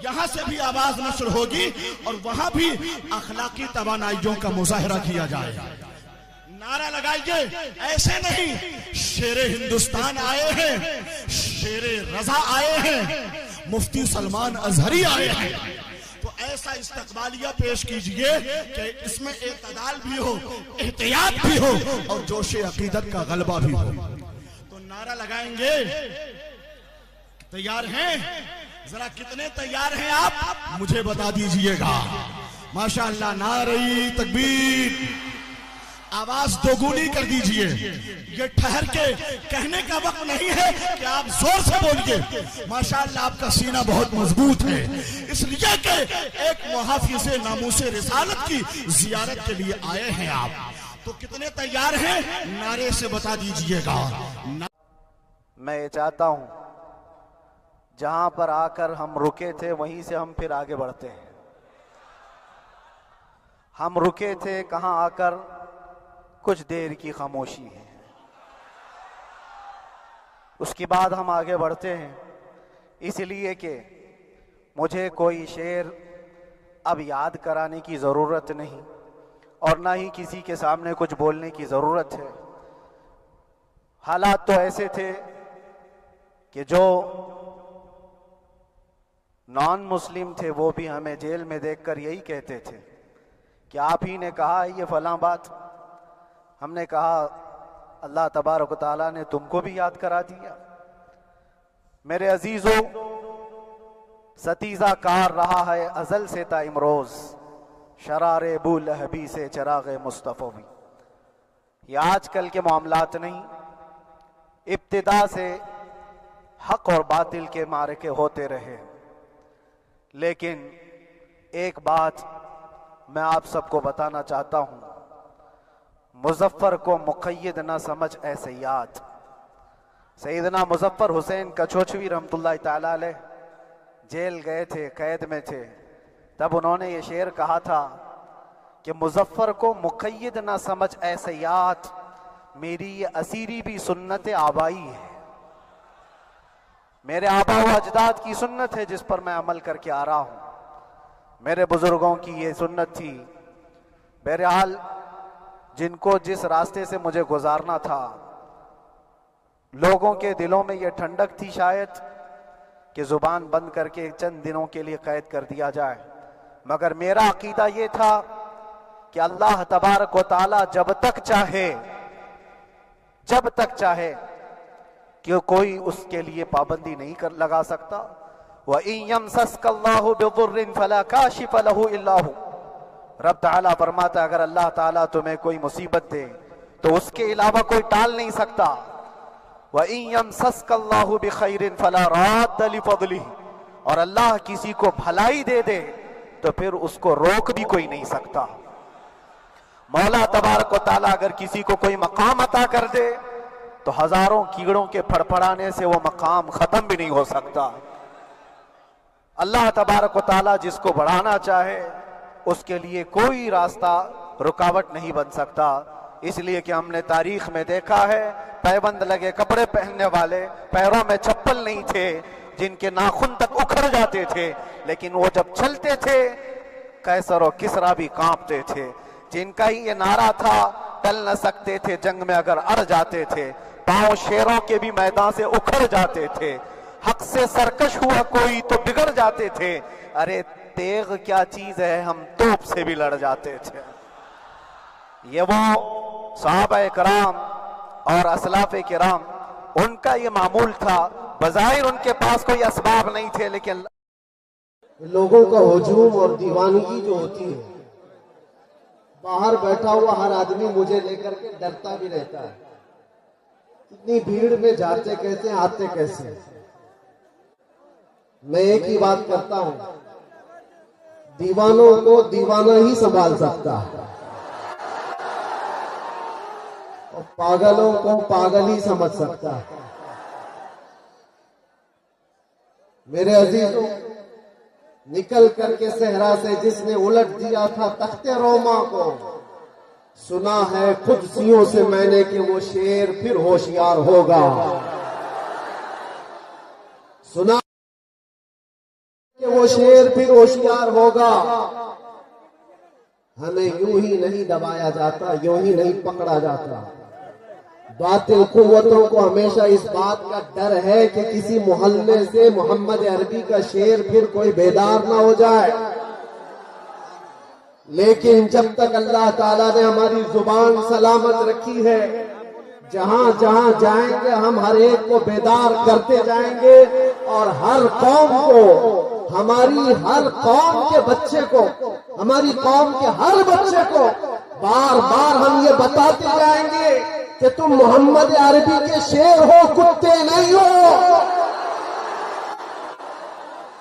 یہاں سے بھی آواز نشر ہوگی اور وہاں بھی اخلاقی توانائیوں کا مظاہرہ کیا جائے گا. نعرہ لگائیے. ایسے نہیں, شیر ہندوستان آئے ہیں, شیر رضا آئے ہیں, مفتی سلمان ازہری آئے ہیں, تو ایسا استقبالیہ پیش کیجئے کہ اس میں اعتدال بھی ہو, احتیاط بھی ہو اور جوش عقیدت کا غلبہ بھی ہو. تو نعرہ لگائیں گے. تیار ہیں؟ ذرا کتنے تیار ہیں آپ مجھے بتا دیجئے گا. ماشاءاللہ. نعرہ تکبیر. آواز دوگنی کر دیجئے. یہ ٹھہر کے کہنے کا وقت نہیں ہے کہ آپ زور سے بولیے. ماشاءاللہ آپ کا سینہ بہت مضبوط ہے, اس لیے کہ ایک محافظ ناموس رسالت کی زیارت کے لیے آئے ہیں آپ. تو کتنے تیار ہیں نعرے سے بتا دیجئے گا. میں یہ چاہتا ہوں جہاں پر آ کر ہم رکے تھے وہیں سے ہم پھر آگے بڑھتے ہیں. ہم رکے تھے کہاں آ کر؟ کچھ دیر کی خاموشی ہے, اس کے بعد ہم آگے بڑھتے ہیں. اس لیے کہ مجھے کوئی شعر اب یاد کرانے کی ضرورت نہیں اور نہ ہی کسی کے سامنے کچھ بولنے کی ضرورت ہے. حالات تو ایسے تھے کہ جو نان مسلم تھے وہ بھی ہمیں جیل میں دیکھ کر یہی کہتے تھے کہ آپ ہی نے کہا ہے یہ فلاں بات. ہم نے کہا اللہ تبارک و تعالیٰ نے تم کو بھی یاد کرا دیا. میرے عزیزو, ستیزہ کار رہا ہے ازل سے تا امروز, شرار بو لہبی سے چراغ مصطفی بھی. یہ آج کل کے معاملات نہیں, ابتدا سے حق اور باطل کے معرکے ہوتے رہے. لیکن ایک بات میں آپ سب کو بتانا چاہتا ہوں, مظفر کو مقید نہ سمجھ اے سیاد. سیدنا مظفر حسین کچھوچھوی رحمت اللہ تعالیٰ علیہ جیل گئے تھے, قید میں تھے, تب انہوں نے یہ شعر کہا تھا کہ مظفر کو مقید نہ سمجھ اے سیاد, میری یہ اسیری بھی سنت آبائی ہے. میرے آبا و اجداد کی سنت ہے جس پر میں عمل کر کے آ رہا ہوں. میرے بزرگوں کی یہ سنت تھی. بہرحال جن کو جس راستے سے مجھے گزارنا تھا, لوگوں کے دلوں میں یہ ٹھنڈک تھی شاید کہ زبان بند کر کے چند دنوں کے لیے قید کر دیا جائے, مگر میرا عقیدہ یہ تھا کہ اللہ تبارک و تعالی جب تک چاہے کہ کوئی اس کے لیے پابندی نہیں لگا سکتا. وَإِن يَمْسَسْكَ اللَّهُ بِضُرٍّ فَلَا كَاشِفَ لَهُ إِلَّا هُوَ. رب تعالیٰ فرماتا ہے اگر اللہ تعالیٰ تمہیں کوئی مصیبت دے تو اس کے علاوہ کوئی ٹال نہیں سکتا. وَإِن يَمْسَسْكَ اللَّهُ بِخَيْرٍ فَلَا رَادَّ لِفَضْلِهِ. اور اللہ کسی کو بھلائی دے دے تو پھر اس کو روک بھی کوئی نہیں سکتا. مولا تبارک و تعالیٰ اگر کسی کو کوئی مقام عطا کر دے تو ہزاروں کیڑوں کے پھڑپڑانے سے وہ مقام ختم بھی نہیں ہو سکتا. اللہ تبارک و تعالیٰ جس کو بڑھانا چاہے اس کے لیے کوئی راستہ رکاوٹ نہیں بن سکتا. اس لیے کہ ہم نے تاریخ میں دیکھا ہے پیبند لگے کپڑے پہننے والے, پیروں میں چپل نہیں تھے, جن کے ناخن تک اکھڑ جاتے تھے, لیکن وہ جب چلتے تھے قیصر و کسریٰ بھی کانپتے تھے. جن کا ہی یہ نعرہ تھا ٹل نہ سکتے تھے جنگ میں اگر اڑ جاتے تھے, پاؤں شیروں کے بھی میدان سے اکھڑ جاتے تھے, حق سے سرکش ہوا کوئی تو بگڑ جاتے تھے. ارے تیغ کیا چیز ہے, ہم توپ سے بھی لڑ جاتے تھے. یہ وہ صحابہ کرام اور اسلاف کرام, ان کا یہ معمول تھا. بظاہر ان کے پاس کوئی اسباب نہیں تھے, لیکن لوگوں کا ہجوم اور دیوانگی جو ہوتی ہے, باہر بیٹھا ہوا ہر آدمی مجھے لے کر کے ڈرتا بھی رہتا ہے. اتنی بھیڑ میں جاتے کیسے, آتے کیسے. میں ایک ہی بات کرتا ہوں, دیوانوں کو دیوانہ ہی سنبھال سکتا ہے اور پاگلوں کو پاگل ہی سمجھ سکتا ہے. میرے عزیزوں, نکل کر کے صحرا سے جس نے الٹ دیا تھا تخت روما کو, سنا ہے قدسیوں سے میں نے کہ وہ شیر پھر ہوشیار ہوگا. سنا کہ وہ شیر پھر ہوشیار ہوگا. ہمیں یوں ہی نہیں دبایا جاتا, یوں ہی نہیں پکڑا جاتا. باطل قوتوں کو ہمیشہ اس بات کا ڈر ہے کہ کسی محلے سے محمد عربی کا شعر پھر کوئی بیدار نہ ہو جائے. لیکن جب تک اللہ تعالیٰ نے ہماری زبان سلامت رکھی ہے, جہاں جہاں جائیں گے ہم ہر ایک کو بیدار کرتے جائیں گے, اور ہر قوم کو, ہماری ہر قوم کے بچے کو, ہماری قوم کے ہر بچے کو بار بار ہم یہ بتاتے جائیں گے کہ تم محمد عربی کے شیر ہو, کتے نہیں ہو.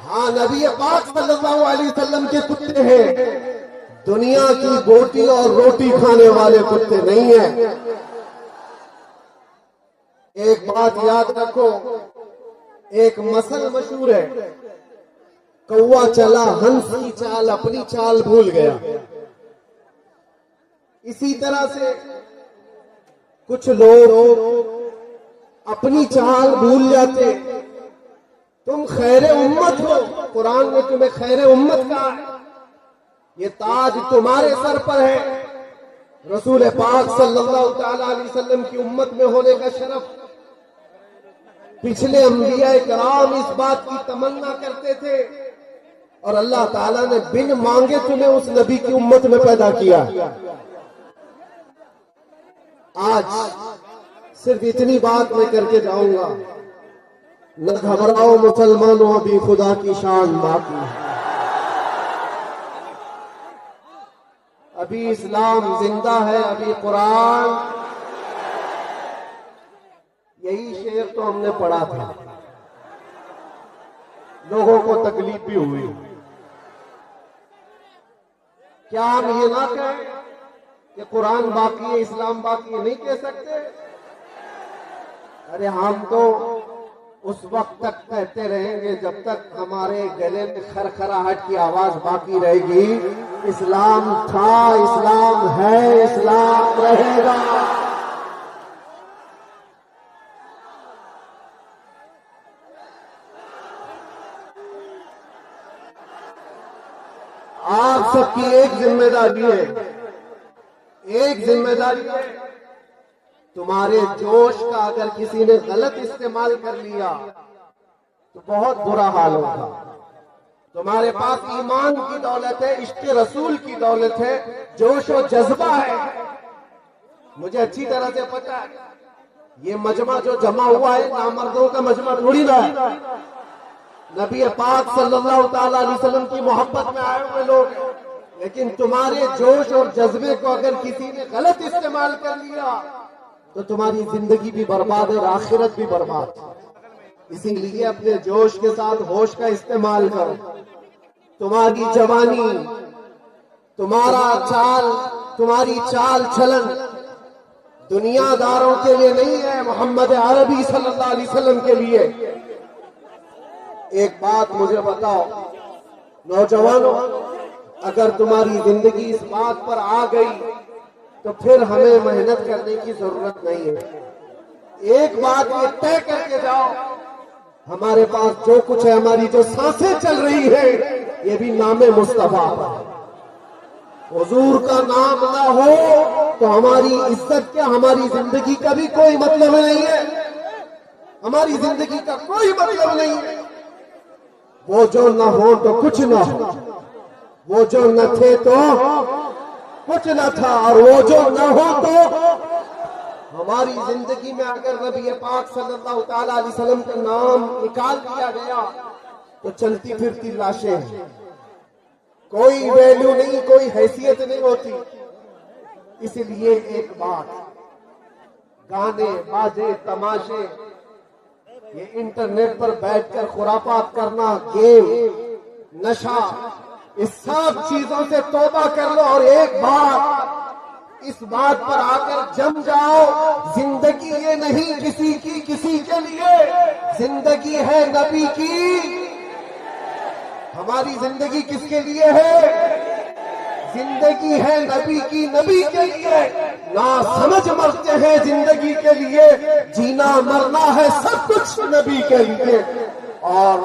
ہاں, نبی پاک صلی اللہ علیہ وسلم کے کتے ہیں, دنیا کی گوٹی اور روٹی کھانے والے کتے نہیں ہیں. ایک بات یاد رکھو, ایک مثل مشہور ہے, کوا چلا ہنس کی چال, اپنی چال بھول گیا. اسی طرح سے کچھ لوگ اپنی چال بھول جاتے. تم خیر امت ہو, قرآن نے تمہیں خیر امت کہا ہے, یہ تاج تمہارے سر پر ہے. رسول پاک صلی اللہ تعالی علیہ وسلم کی امت میں ہونے کا شرف, پچھلے انبیاء کرام اس بات کی تمنا کرتے تھے, اور اللہ تعالیٰ نے بن مانگے تمہیں اس نبی کی امت میں پیدا کیا. آج صرف اتنی بات میں کر کے جاؤں گا, نہ گھبراؤ مسلمانوں, ابھی خدا کی شان باقی ہے. ابھی اسلام زندہ ہے, ابھی قرآن. یہی شعر تو ہم نے پڑھا تھا, لوگوں کو تکلیف بھی ہوئی. کیا ہم یہ نہ کہیں کہ قرآن باقی ہے, اسلام باقی ہے؟ نہیں کہہ سکتے. ارے ہم تو اس وقت تک کہتے رہیں گے جب تک ہمارے گلے میں خرخراہٹ کی آواز باقی رہے گی. اسلام تھا, اسلام ہے, اسلام رہے گا. آپ سب کی ایک ذمہ داری ہے, ایک ذمہ داری ہے. تمہارے جوش کا اگر کسی نے غلط استعمال کر لیا تو بہت برا حال ہوگا. تمہارے پاس ایمان کی دولت ہے, عشق رسول کی دولت ہے, جوش و جذبہ ہے. مجھے اچھی طرح سے پتا ہے یہ مجمع جو جمع ہوا ہے نامردوں کا مجمع تھوڑی نہ ہے. نبی پاک صلی اللہ تعالی علیہ وسلم کی محبت میں آئے ہوئے لوگ ہیں, لیکن تمہارے جوش اور جذبے کو اگر کسی نے غلط استعمال کر لیا تو تمہاری زندگی بھی برباد ہے اور آخرت بھی برباد. اسی لیے اپنے جوش کے ساتھ ہوش کا استعمال کرو. تمہاری جوانی, تمہارا چال, تمہاری چال چلن دنیا داروں کے لیے نہیں ہے, محمد عربی صلی اللہ علیہ وسلم کے لیے. ایک بات مجھے بتاؤ نوجوانوں, اگر تمہاری زندگی اس بات پر آ گئی تو پھر ہمیں محنت کرنے کی ضرورت نہیں ہے. ایک بات یہ طے کر کے جاؤ, ہمارے پاس جو کچھ ہے, ہماری جو سانسیں چل رہی ہے, یہ بھی نام مصطفیٰ پر. حضور کا نام نہ ہو تو ہماری عزت کیا, ہماری زندگی کا بھی کوئی مطلب نہیں ہے. ہماری زندگی کا کوئی مطلب نہیں ہے. وہ جو نہ ہو تو کچھ نہ ہو, وہ جو نہ تھے تو کچھ نہ تھا, اور وہ جو نہ ہو تو ہماری زندگی میں اگر نبی پاک صلی اللہ تعالی علیہ وسلم کا نام نکال دیا گیا تو چلتی پھرتی لاشیں ہیں, کوئی ویلیو نہیں, کوئی حیثیت نہیں ہوتی. اس لیے ایک بات, گانے باجے تماشے, یہ انٹرنیٹ پر بیٹھ کر خرافات کرنا, گیم, نشہ, اس سب چیزوں سے توبہ کر لو, اور ایک بات اس بات پر آ کر جم جاؤ, زندگی یہ نہیں کسی کی کسی کے لیے, زندگی ہے نبی کی. ہماری زندگی کس کے لیے ہے؟ زندگی ہے نبی کی, نبی کے لیے. نا سمجھ مرتے ہیں زندگی کے لیے, جینا مرنا ہے سب کچھ نبی کے لیے. اور